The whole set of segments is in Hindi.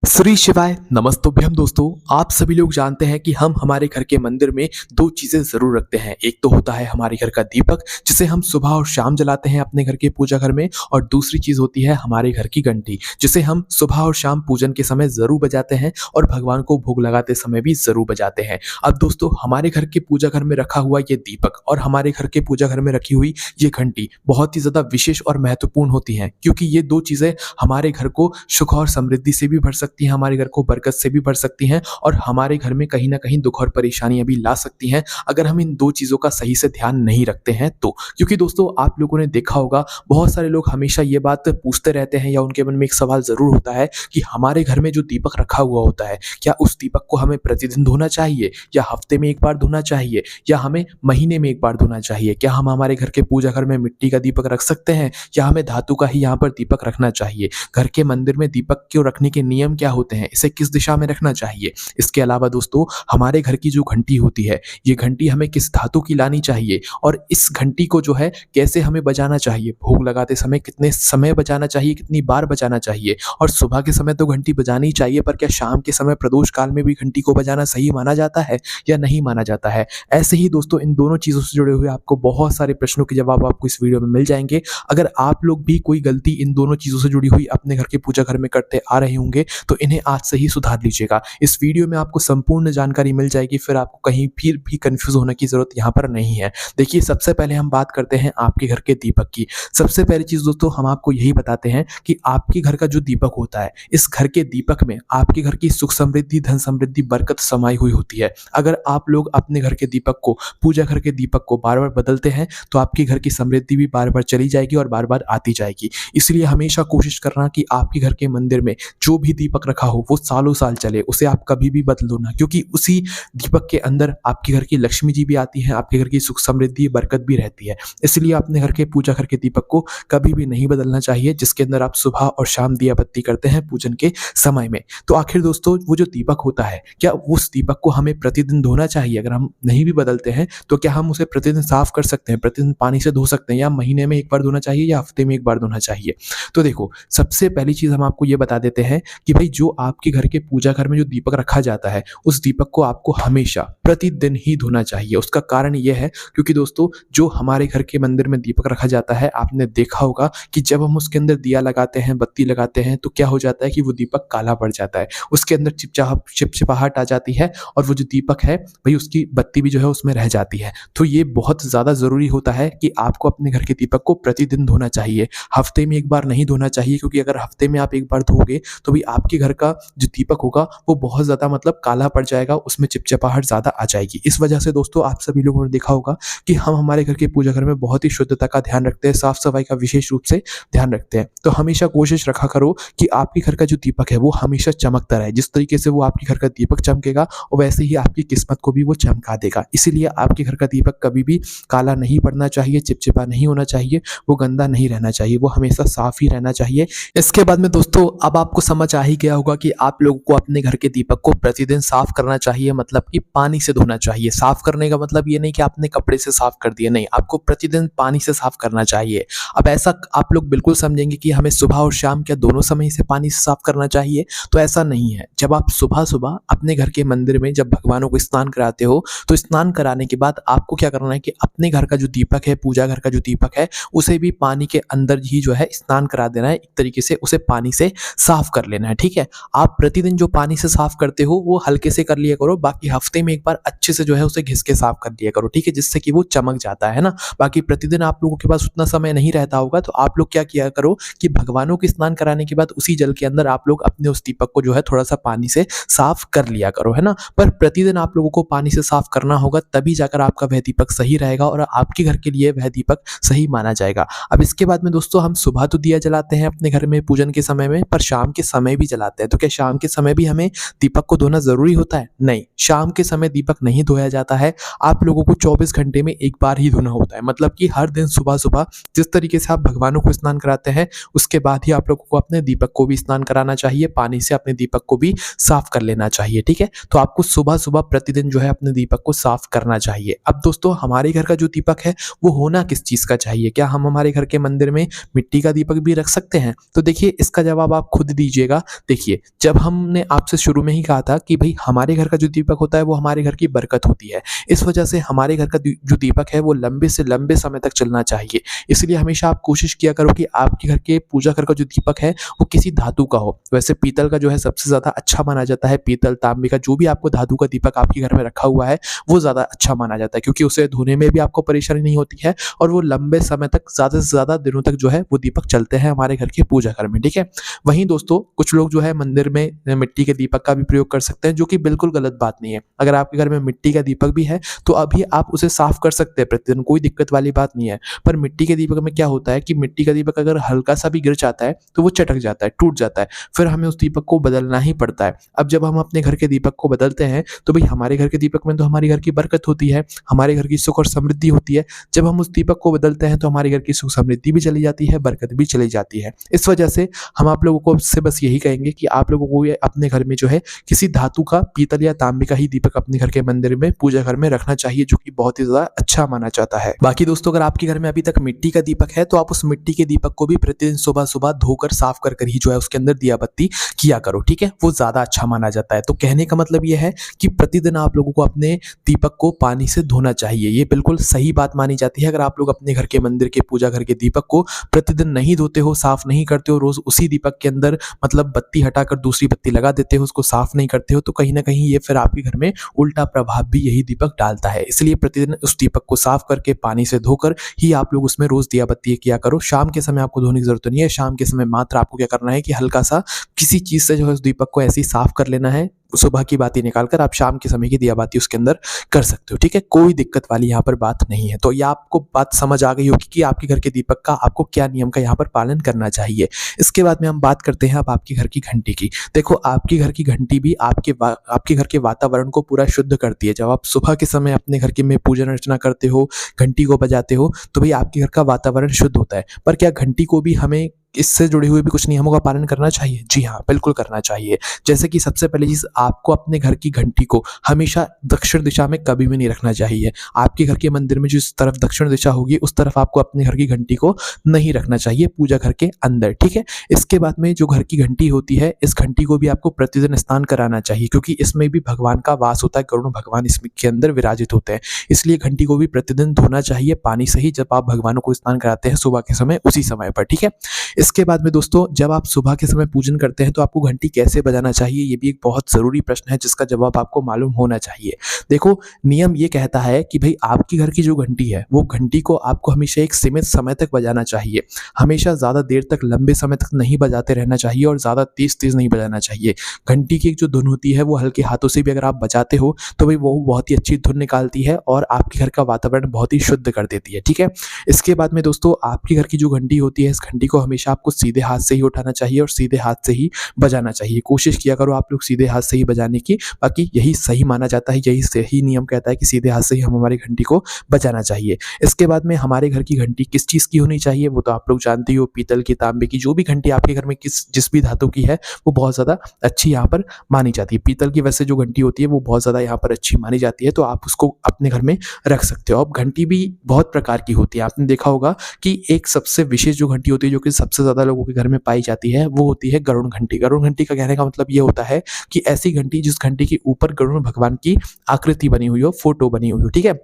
श्री शिवाय नमस्तुभ्यम दोस्तों। आप सभी लोग जानते हैं कि हम हमारे घर के मंदिर में दो चीजें जरूर रखते हैं। एक तो होता है हमारे घर का दीपक, जिसे हम सुबह और शाम जलाते हैं अपने घर के पूजा घर में, और दूसरी चीज होती है हमारे घर की घंटी, जिसे हम सुबह और शाम पूजन के समय जरूर बजाते हैं और भगवान को भोग लगाते समय भी जरूर बजाते हैं। अब दोस्तों, हमारे घर के पूजा घर में रखा हुआ ये दीपक और हमारे घर के पूजा घर में रखी हुई ये घंटी बहुत ही ज्यादा विशेष और महत्वपूर्ण होती हैं, क्योंकि ये दो चीजें हमारे घर को सुख और समृद्धि से भी भर सकती हैं, हमारे घर को बरकत से भी भर सकती हैं, और हमारे घर में कहीं ना कहीं दुख और परेशानियां भी ला सकती हैं अगर हम इन दो चीजों का सही से ध्यान नहीं रखते हैं तो। क्योंकि दोस्तों, आप लोगों ने देखा होगा, बहुत सारे लोग हमेशा ये बात पूछते रहते हैं या उनके मन में एक सवाल जरूर होता है कि हमारे घर में जो दीपक रखा हुआ होता है, क्या उस दीपक को हमें प्रतिदिन धोना चाहिए, या हफ्ते में एक बार धोना चाहिए, या हमें महीने में एक बार धोना चाहिए? क्या हम हमारे घर के पूजा घर में मिट्टी का दीपक रख सकते हैं, या हमें धातु का ही यहाँ पर दीपक रखना चाहिए? घर के मंदिर में दीपक क्यों रखने के नियम क्या होते हैं, इसे किस दिशा में रखना चाहिए? इसके अलावा दोस्तों, हमारे घर की जो घंटी होती है, ये घंटी हमें किस धातु की लानी चाहिए, और इस घंटी को जो है कैसे हमें बजाना चाहिए? भोग लगाते समय कितने समय बजाना चाहिए, कितनी बार बजाना चाहिए? और सुबह के समय तो घंटी बजानी ही चाहिए, पर क्या शाम के समय प्रदोष काल में भी घंटी को बजाना सही माना जाता है या नहीं माना जाता है? ऐसे ही दोस्तों, इन दोनों चीजों से जुड़े हुए आपको बहुत सारे प्रश्नों के जवाब आपको इस वीडियो में मिल जाएंगे। अगर आप लोग भी कोई गलती इन दोनों चीजों से जुड़ी हुई अपने घर के पूजा घर में करते आ रहे होंगे, तो इन्हें आज से ही सुधार लीजिएगा। इस वीडियो में आपको संपूर्ण जानकारी मिल जाएगी, फिर आपको कहीं फिर भी कंफ्यूज होने की जरूरत यहाँ पर नहीं है। देखिए, सबसे पहले हम बात करते हैं आपके घर के दीपक की। सबसे पहली चीज दोस्तों, हम आपको यही बताते हैं कि आपके घर का जो दीपक होता है, इस घर के दीपक में आपके घर की सुख समृद्धि, धन समृद्धि, बरकत समाई हुई होती है। अगर आप लोग अपने घर के दीपक को, पूजा घर के दीपक को बार बार बदलते हैं, तो आपके घर की समृद्धि भी बार बार चली जाएगी और बार बार आती जाएगी। इसलिए हमेशा कोशिश करना कि आपके घर के मंदिर में जो भी दीपक रखा हो वो सालों साल चले, उसे आप कभी भी बदलो ना, क्योंकि उसी दीपक के अंदर आपके घर की लक्ष्मी जी भी आती है, आपके घर की सुख समृद्धि, बरकत भी रहती है। इसलिए अपने घर के पूजा घर के दीपक को कभी भी नहीं बदलना चाहिए, जिसके अंदर आप सुबह और शाम दिया बत्ती करते हैं पूजन के समय में। तो आखिर दोस्तों, वो जो दीपक होता है, क्या उस दीपक को हमें प्रतिदिन धोना चाहिए? अगर हम नहीं भी बदलते हैं तो क्या हम उसे प्रतिदिन साफ कर सकते हैं, प्रतिदिन पानी से धो सकते हैं, या महीने में एक बार धोना चाहिए, या हफ्ते में एक बार धोना चाहिए? तो देखो, सबसे पहली चीज हम आपको ये बता देते हैं कि भाई, जो आपके घर के पूजा घर में जो दीपक रखा जाता है, उस दीपक को आपको हमेशा प्रतिदिन ही धोना चाहिए। उसका कारण यह है क्योंकि दोस्तों, जो हमारे घर के मंदिर में दीपक रखा जाता है, आपने देखा होगा कि जब हम उसके अंदर दिया लगाते हैं, बत्ती लगाते हैं, तो क्या हो जाता है कि वो दीपक काला पड़ जाता है, उसके अंदर चिपचिपाहट आ जाती है, और वो जो दीपक है भाई, उसकी बत्ती भी जो है उसमें रह जाती है। तो ये बहुत ज्यादा जरूरी होता है कि आपको अपने घर के दीपक को प्रतिदिन धोना चाहिए, हफ्ते में एक बार नहीं धोना चाहिए, क्योंकि अगर हफ्ते में आप एक बार धोगे तो भी आपके घर का जो दीपक होगा वो बहुत ज्यादा मतलब काला पड़ जाएगा, उसमें चिपचिपाहट ज्यादा आ जाएगी। इस वजह से दोस्तों, आप सभी लोगों ने देखा होगा कि हम हमारे घर के पूजा घर में बहुत ही शुद्धता का ध्यान रखते हैं, साफ सफाई का विशेष रूप से ध्यान रखते हैं। तो हमेशा कोशिश रखा करो कि आपके घर का जो दीपक है वो हमेशा चमकता रहे। जिस तरीके से वो आपके घर का दीपक चमकेगा, और वैसे ही आपकी किस्मत को भी वो चमका देगा। इसीलिए आपके घर का दीपक कभी भी काला नहीं पड़ना चाहिए, चिपचिपा नहीं होना चाहिए, वो गंदा नहीं रहना चाहिए, वो हमेशा साफ ही रहना चाहिए। इसके बाद में दोस्तों, अब आपको समझ आ ही गया होगा कि आप लोगों को अपने घर के दीपक को प्रतिदिन साफ करना चाहिए, मतलब कि पानी से धोना चाहिए। साफ करने का मतलब ये नहीं कि आपने कपड़े से साफ कर दिया, नहीं, आपको प्रतिदिन पानी से साफ करना चाहिए। अब ऐसा आप लोग बिल्कुल समझेंगे कि हमें सुबह और शाम क्या दोनों समय से पानी से साफ करना चाहिए, तो ऐसा नहीं है। जब आप सुबह सुबह अपने घर के मंदिर में जब भगवानों को स्नान कराते हो, तो स्नान कराने के बाद आपको क्या करना है कि अपने घर का जो दीपक है, पूजा घर का जो दीपक है, उसे भी पानी के अंदर ही जो है स्नान करा देना है। एक तरीके से उसे पानी से साफ कर लेना है, ठीक है? आप प्रतिदिन जो पानी से साफ करते हो वो हल्के से कर लिया करो, बाकी हफ्ते में एक बार अच्छे से जो है उसे घिस के साफ कर लिया करो, ठीक है? जिससे कि वो चमक जाता है ना। बाकी प्रतिदिन आप लोगों के पास उतना समय नहीं रहता होगा, तो आप लोग क्या किया करो कि भगवानों को स्नान कराने के बाद उसी जल के अंदर आप लोग अपने उस दीपक को जो है थोड़ा सा पानी से साफ कर लिया करो, है ना। पर प्रतिदिन आप लोगों को पानी से साफ करना होगा, तभी जाकर आपका वह दीपक सही रहेगा और आपके घर के लिए वह दीपक सही माना जाएगा। अब इसके बाद में दोस्तों, हम सुबह तो दिया जलाते हैं अपने घर में पूजन के समय में, पर शाम के समय भी जलाते हैं। तो क्या शाम के समय भी हमें दीपक को धोना जरूरी होता है? नहीं, शाम के समय दीपक नहीं धोया जाता है। आप लोगों को 24 घंटे में एक बार ही धोना होता है, मतलब कि हर दिन सुबह सुबह जिस तरीके से आप भगवानों को स्नान कराते हैं, उसके बाद ही आप लोगों को अपने दीपक को भी स्नान कराना चाहिए, पानी से अपने दीपक को भी साफ कर लेना चाहिए, ठीक है? तो आपको सुबह सुबह प्रतिदिन जो है अपने दीपक को साफ करना चाहिए। अब दोस्तों, हमारे घर का जो दीपक है वो होना किस चीज का चाहिए? क्या हम हमारे घर के मंदिर में मिट्टी का दीपक भी रख सकते हैं? तो देखिए, इसका जवाब आप खुद दीजिएगा। देखिए, देखिए, जब हमने आपसे शुरू में ही कहा था कि भई हमारे घर का जो दीपक होता है वो हमारे घर की बरकत होती है। इस वजह से हमारे घर का जो दीपक है वो लंबे से लंबे समय तक चलना चाहिए। इसलिए हमेशा आप कोशिश किया करो कि आपके घर के पूजा घर का जो दीपक है वो किसी धातु का हो। वैसे पीतल का जो है सबसे ज़्यादा अच्छा माना जाता है, पीतल, तांबे का जो भी आपको धातु का दीपक आपके घर में रखा हुआ है वो ज़्यादा अच्छा माना जाता है, क्योंकि उसे धोने में भी आपको परेशानी नहीं होती है और वो लंबे समय तक ज़्यादा से ज़्यादा दिनों तक जो है वो दीपक चलते हैं हमारे घर के पूजा घर में, ठीक है। वहीं दोस्तों कुछ लोग जो है मंदिर में मिट्टी के दीपक का भी प्रयोग कर सकते हैं, जो कि बिल्कुल गलत बात नहीं है। अगर आपके घर में मिट्टी का दीपक भी है तो अभी आप उसे साफ कर सकते हैं प्रतिदिन, कोई दिक्कत वाली बात नहीं है। पर मिट्टी के दीपक में क्या होता है कि मिट्टी का दीपक अगर हल्का सा भी गिर जाता है तो वो चटक जाता है, टूट जाता है, फिर हमें उस दीपक को बदलना ही पड़ता है। अब जब हम अपने घर के दीपक को बदलते हैं तो भाई हमारे घर के दीपक में तो हमारे घर की बरकत होती है, हमारे घर की सुख और समृद्धि होती है। जब हम उस दीपक को बदलते हैं तो हमारे घर की सुख समृद्धि भी चली जाती है, बरकत भी चली जाती है। इस वजह से हम आप लोगों को से बस यही कहेंगे कि आप लोगों को ये अपने घर में जो है किसी धातु का, पीतल या तांबे का ही दीपक अपने घर के मंदिर में, पूजा घर में रखना चाहिए, जो कि बहुत ही ज्यादा अच्छा माना जाता है। बाकी दोस्तों अगर आपके घर में अभी तक मिट्टी का दीपक है तो आप उस मिट्टी के दीपक को भी प्रतिदिन सुबह सुबह धोकर साफ कर ही जो है उसके अंदर दिया बत्ती किया करो, ठीक है, वो ज्यादा अच्छा माना जाता है। तो कहने का मतलब ये है कि प्रतिदिन आप लोगों को अपने दीपक को पानी से धोना चाहिए, ये बिल्कुल सही बात मानी जाती है। अगर आप लोग अपने घर के मंदिर के पूजा घर के दीपक को प्रतिदिन नहीं धोते हो, साफ नहीं करते हो, रोज उसी दीपक के अंदर मतलब बत्ती हटाकर दूसरी बत्ती लगा देते हो, उसको साफ नहीं करते हो, तो कहीं ना कहीं ये फिर आपके घर में उल्टा प्रभाव भी यही दीपक डालता है। इसलिए प्रतिदिन उस दीपक को साफ करके पानी से धोकर ही आप लोग उसमें रोज दिया बत्ती किया करो। शाम के समय आपको धोने की जरूरत नहीं है, शाम के समय मात्र आपको क्या करना है कि हल्का सा किसी चीज से जो है उस दीपक को ऐसे ही साफ कर लेना है। सुबह की बाती निकालकर आप शाम के समय की दिया बाती उसके अंदर कर सकते हो, ठीक है, कोई दिक्कत वाली यहाँ पर बात नहीं है। तो ये आपको बात समझ आ गई होगी कि आपके घर के दीपक का आपको क्या नियम का यहाँ पर पालन करना चाहिए। इसके बाद में हम बात करते हैं अब आपके घर की घंटी की। देखो आपके घर की घंटी भी आपके घर के वातावरण को पूरा शुद्ध करती है। जब आप सुबह के समय अपने घर के में पूजन अर्चना करते हो, घंटी को बजाते हो, तो भाई आपके घर का वातावरण शुद्ध होता है। पर क्या घंटी को भी हमें इससे जुड़े हुए भी कुछ नियमों का पालन करना चाहिए? जी हाँ, बिल्कुल करना चाहिए। जैसे कि सबसे पहली चीज, आपको अपने घर की घंटी को हमेशा दक्षिण दिशा में कभी भी नहीं रखना चाहिए। आपके घर के मंदिर में जिस तरफ दक्षिण दिशा होगी उस तरफ आपको अपने घर की घंटी को नहीं रखना चाहिए पूजा घर के अंदर, ठीक है। इसके बाद में जो घर की घंटी होती है, इस घंटी को भी आपको प्रतिदिन स्नान कराना चाहिए, क्योंकि इसमें भी भगवान का वास होता है, गरुड़ भगवान इसके अंदर विराजित होते हैं। इसलिए घंटी को भी प्रतिदिन धोना चाहिए पानी से ही, जब आप भगवानों को स्नान कराते हैं सुबह के समय, उसी समय पर, ठीक है। इसके बाद में दोस्तों जब आप सुबह के समय पूजन करते हैं तो आपको घंटी कैसे बजाना चाहिए, ये भी एक बहुत जरूरी प्रश्न है जिसका जवाब आपको मालूम होना चाहिए। देखो नियम ये कहता है कि भाई आपके घर की जो घंटी है वो घंटी को आपको हमेशा एक सीमित समय तक बजाना चाहिए। हमेशा ज्यादा देर तक, लंबे समय तक नहीं बजाते रहना चाहिए और ज्यादा तेज तेज नहीं बजाना चाहिए। घंटी की एक जो धुन होती है वो हल्के हाथों से भी अगर आप बजाते हो तो भाई वो बहुत ही अच्छी धुन निकालती है और आपके घर का वातावरण बहुत ही शुद्ध कर देती है, ठीक है। इसके बाद में दोस्तों आपके घर की जो घंटी होती है, इस घंटी को हमेशा आपको सीधे हाथ से ही उठाना चाहिए और सीधे हाथ से ही बजाना चाहिए। कोशिश किया करो आप लोग सीधे हाथ से ही बजाने की, बाकी यही सही माना जाता है, यही सही नियम कहता है कि सीधे हाथ से ही हम हमारी घंटी को बजाना चाहिए। इसके बाद में हमारे घर की घंटी किस चीज की होनी चाहिए वो तो आप लोग जानते ही हो, पीतल की, तांबे की, जो भी घंटी आपके घर में जिस भी धातु की है वो बहुत ज्यादा अच्छी यहाँ पर मानी जाती है। पीतल की वैसे जो घंटी होती है वो बहुत ज्यादा यहाँ पर अच्छी मानी जाती है, तो आप उसको अपने घर में रख सकते हो। अब घंटी भी बहुत प्रकार की होती है, आपने देखा होगा कि एक सबसे विशेष जो घंटी होती है जो कि सबसे ज्यादा लोगों के घर में पाई जाती है वो होती है गरुड़ घंटी। गरुड़ घंटी का कहने का मतलब ये होता है कि ऐसी घंटी जिस घंटी के ऊपर गरुड़ भगवान की आकृति बनी हुई हो, फोटो बनी हुई हो, ठीक है।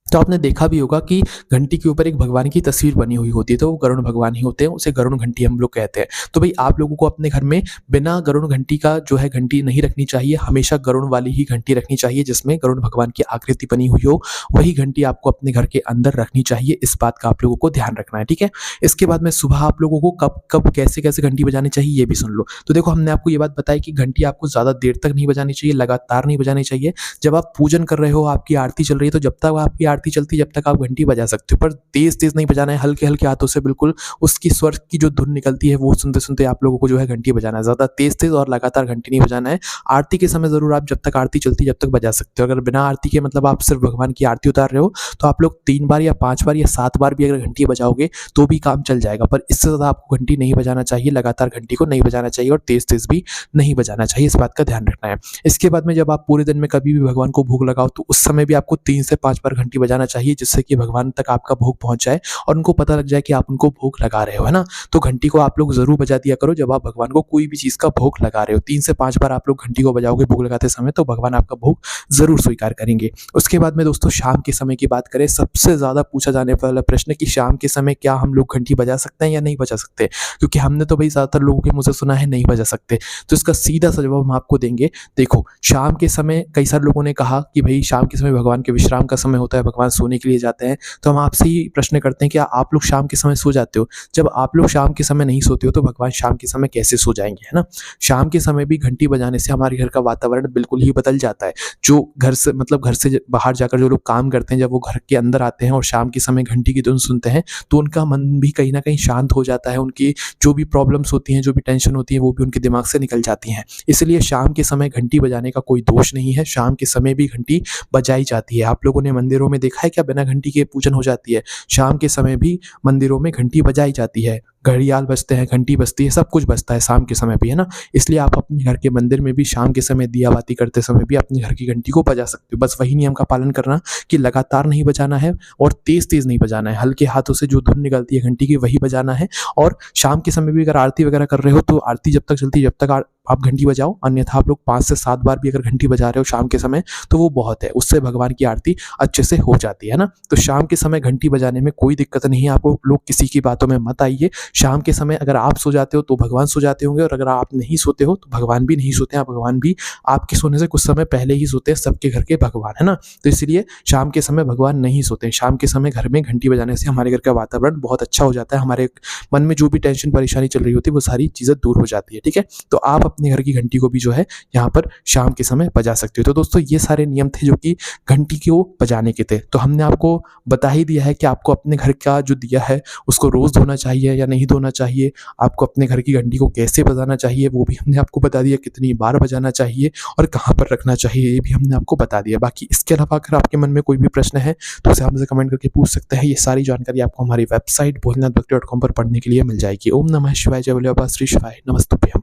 तो आपने देखा भी होगा कि घंटी के ऊपर एक भगवान की तस्वीर बनी हुई होती है, तो वो गरुड़ भगवान ही होते हैं, उसे गरुड़ घंटी हम लोग कहते हैं। तो भाई आप लोगों को अपने घर में बिना गरुड़ घंटी का जो है घंटी नहीं रखनी चाहिए, हमेशा गरुड़ वाली ही घंटी रखनी चाहिए जिसमें गरुड़ भगवान की आकृति बनी हुई हो, वही घंटी आपको अपने घर के अंदर रखनी चाहिए। इस बात का आप लोगों को ध्यान रखना है, ठीक है। इसके बाद में सुबह आप लोगों को कब कब कैसे कैसे घंटी बजानी चाहिए ये भी सुन लो। तो देखो हमने आपको ये बात बताई कि घंटी आपको ज्यादा देर तक नहीं बजानी चाहिए, लगातार नहीं बजानी चाहिए। जब आप पूजन कर रहे हो, आपकी आरती चल रही है, तो जब तक आपकी आरती चलती है जब तक आप घंटी बजा सकते हो, पर तेज तेज नहीं बजाना है, हल्के हल्के हाथों से बिल्कुल उसकी स्वर की जो धुन निकलती है वो सुनते सुनते आप लोगों को जो है घंटी बजाना है। ज्यादा तेज तेज और लगातार घंटी नहीं बजाना है। आरती के समय जरूर आप जब तक आरती चलती है जब तक बजा सकते हो। अगर बिना आरती के मतलब आप सिर्फ भगवान की आरती उतार रहे हो तो आप लोग 3 बार या 5 बार या 7 बार भी अगर घंटी बजाओगे तो भी काम चल जाएगा, पर इससे ज्यादा आपको घंटी नहीं बजाना चाहिए, लगातार घंटी को नहीं बजाना चाहिए और तेज तेज भी नहीं बजाना चाहिए, इस बात का ध्यान रखना है। इसके बाद में जब आप पूरे दिन में कभी भी भगवान को भोग लगाओ तो उस समय भी आपको 3 से 5 बार घंटी बजाना चाहिए जिससे कि भगवान तक आपका भोग पहुँच जाए और उनको पता लग जाए कि आप उनको भोग लगा रहे हो, है ना? तो घंटी को आप लोग ज़रूर बजा दिया करो जब आप भगवान को कोई भी चीज़ का भोग लगा रहे हो। 3 से 5 बार आप लोग घंटी को बजाओगे भोग लगाते समय तो भगवान आपका भोग ज़रूर स्वीकार करेंगे। उसके बाद में दोस्तों शाम के समय की बात करें, सबसे ज़्यादा पूछा जाने वाला प्रश्न कि शाम के समय क्या हम लोग घंटी बजा सकते हैं या नहीं बजा सकते? क्योंकि हमने तो भई ज़्यादातर लोगों के मुँह से सुना है नहीं बजा सकते। तो इसका सीधा-सा जवाब हम आपको देंगे। देखो, शाम के समय कई सारे लोगों ने कहा कि भई शाम के समय भगवान के विश्राम का समय होता है, भगवान सोने के लिए जाते हैं। तो हम आपसे ही प्रश्न करते हैं, क्या आप लोग शाम के समय सो जाते हो? जब आप लोग शाम के समय नहीं सोते हो तो भगवान शाम के समय कैसे सो जाएँगे, है ना? शाम के समय भी घंटी बजाने से हमारे घर का वातावरण बिल्कुल ही बदल जाता है। जो घर से मतलब घर से बाहर जाकर जो लोग काम करते हैं, जब वो घर के अंदर आते हैं और शाम के समय घंटी की धुन सुनते हैं, तो उनका मन भी कहीं न कहीं शांत हो जाता है। उनकी जो भी प्रॉब्लम्स होती हैं, जो भी टेंशन होती है, वो भी उनके दिमाग से निकल जाती हैं। इसलिए शाम के समय घंटी बजाने का कोई दोष नहीं है, शाम के समय भी घंटी बजाई जाती है। आप लोगों ने मंदिरों में देखा है क्या बिना घंटी के पूजन हो जाती है? शाम के समय भी मंदिरों में घंटी बजाई जाती है। घड़ियाल बजते हैं, घंटी बजती है, सब कुछ बजता है शाम के समय भी, है ना? इसलिए आप अपने घर के मंदिर में भी शाम के समय दिया बाती करते समय भी अपने घर की घंटी को बजा सकते हो। बस वही नियम का पालन करना कि लगातार नहीं बजाना है और तेज़-तेज़ नहीं बजाना है। हल्के हाथों से जो धुन निकलती है घंटी की वही बजाना है और शाम के समय भी अगर आरती वगैरह कर रहे हो तो आरती जब तक चलती है जब तक आप घंटी बजाओ, अन्यथा आप लोग 5 से 7 बार भी अगर घंटी बजा रहे हो शाम के समय तो वो बहुत है। उससे भगवान की आरती अच्छे से हो जाती है ना? तो शाम के समय घंटी बजाने में कोई दिक्कत नहीं है, आपको लोग किसी की बातों में मत आइए। शाम के समय अगर आप सो जाते हो तो भगवान सो जाते होंगे और अगर आप नहीं सोते हो तो भगवान भी नहीं सोते हैं। भगवान भी आपके सोने से कुछ समय पहले ही सोते हैं, सबके घर के भगवान, है ना? तो इसलिए शाम के समय भगवान नहीं सोते हैं। शाम के समय घर में घंटी बजाने से हमारे घर का वातावरण बहुत अच्छा हो जाता है। हमारे मन में जो भी टेंशन परेशानी चल रही होती है वो सारी चीज़ें दूर हो जाती है, ठीक है? तो आप अपने घर की घंटी को भी जो है यहाँ पर शाम के समय बजा सकते हो। तो दोस्तों ये सारे नियम थे जो कि घंटी को बजाने के थे। तो हमने आपको बता ही दिया है कि आपको अपने घर का जो दिया है उसको रोज़ धोना चाहिए या नहीं धोना चाहिए। आपको अपने घर की घंटी को कैसे बजाना चाहिए वो भी हमने आपको बता दिया, कितनी बार बजाना चाहिए और कहाँ पर रखना चाहिए ये भी हमने आपको बता दिया। बाकी इसके अलावा अगर आपके मन में कोई भी प्रश्न है तो उसे हमसे कमेंट करके पूछ सकते हैं। ये सारी जानकारी आपको हमारी वेबसाइट भोलेनाथभक्ति.com पर पढ़ने के लिए मिल जाएगी। ओम नमः शिवाय, जय भोले बाबा, श्री शिवाय, नमस्तुभ्यम।